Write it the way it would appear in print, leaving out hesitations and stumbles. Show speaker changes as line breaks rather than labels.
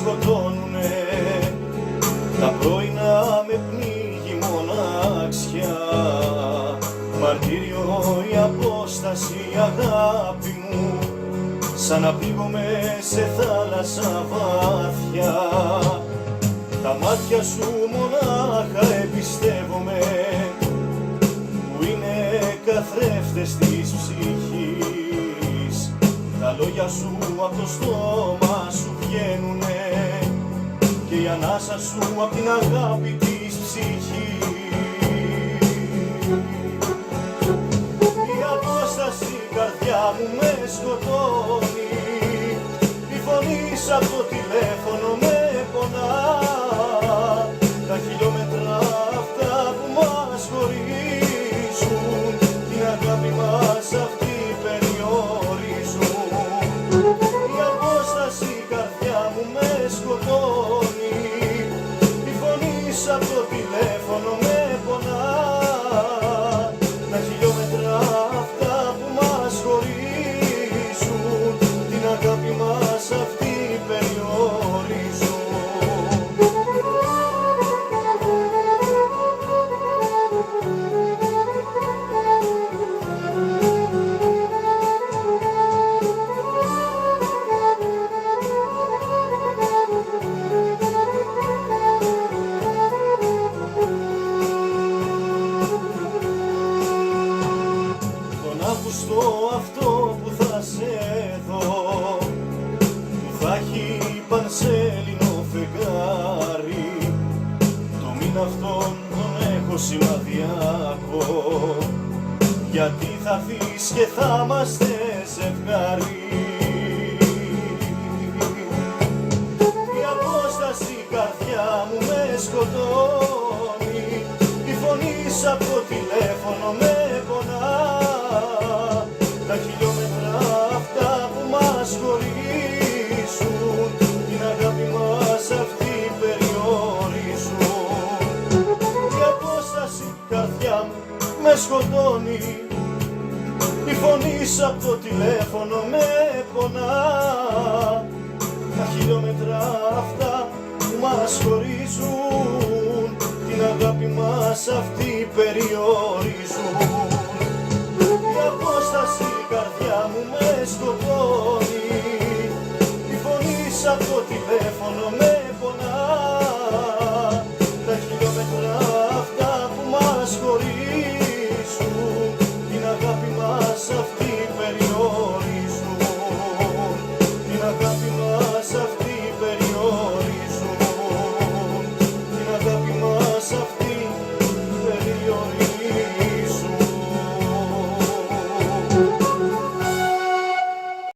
σκοτώνουνε, τα πρωινά με πνίγει μοναξιά. Μαρτύριο η απόσταση, αγάπη μου, σαν να πλήγομαι σε θάλασσα βαθιά. Τα μάτια σου μονάχα εμπιστεύομαι, που είναι καθρέφτες της ψυχής. Τα λόγια σου απ' το στόμα σου βγαίνουνε και η ανάσα σου απ' την αγάπη της ψυχής. Η απόσταση, καρδιά μου, με σκοτώνει, η φωνή σ' απ' το τηλέφωνο με πονά. Τα χιλιόμετρα αυτά που μας χωρίζουν, την αγάπη μας αυτή περιορίζουν. Η απόσταση, καρδιά μου, με σκοτώνει, η φωνή σ' απ' το τηλέφωνο με πονά. Τα χιλιόμετρα αυτά που μας χωρίζουν, την αγάπη μας αυτή περιορίζουν. Αύγουστο αυτό που θα σε δω, που θα έχει πανσέλινο φεγγάρι, το μήνα αυτόν τον έχω σημαδιακό, γιατί θα έρθεις και θα είμαστε ζευγάρι. Η απόσταση, καρδιά μου, με σκοτώνει, η φωνή σ' απ' το τηλέφωνο με πονά. Τα χιλιόμετρα αυτά που μας χωρίζουν, την αγάπη μας αυτή περιορίζουν. Η απόσταση, καρδιά μου, με σκοτώνει, η φωνή σ' απ' το τηλέφωνο με πονά. Τα χιλιόμετρα αυτά που μας χωρίζουν, την αγάπη μας αυτή περιορίζουν. Η απόσταση, καρδιά μου, με σκοτώνει, η φωνή σ' απ' το τηλέφωνο με πονά. Τα χιλιόμετρα αυτά που μας χωρίζουν,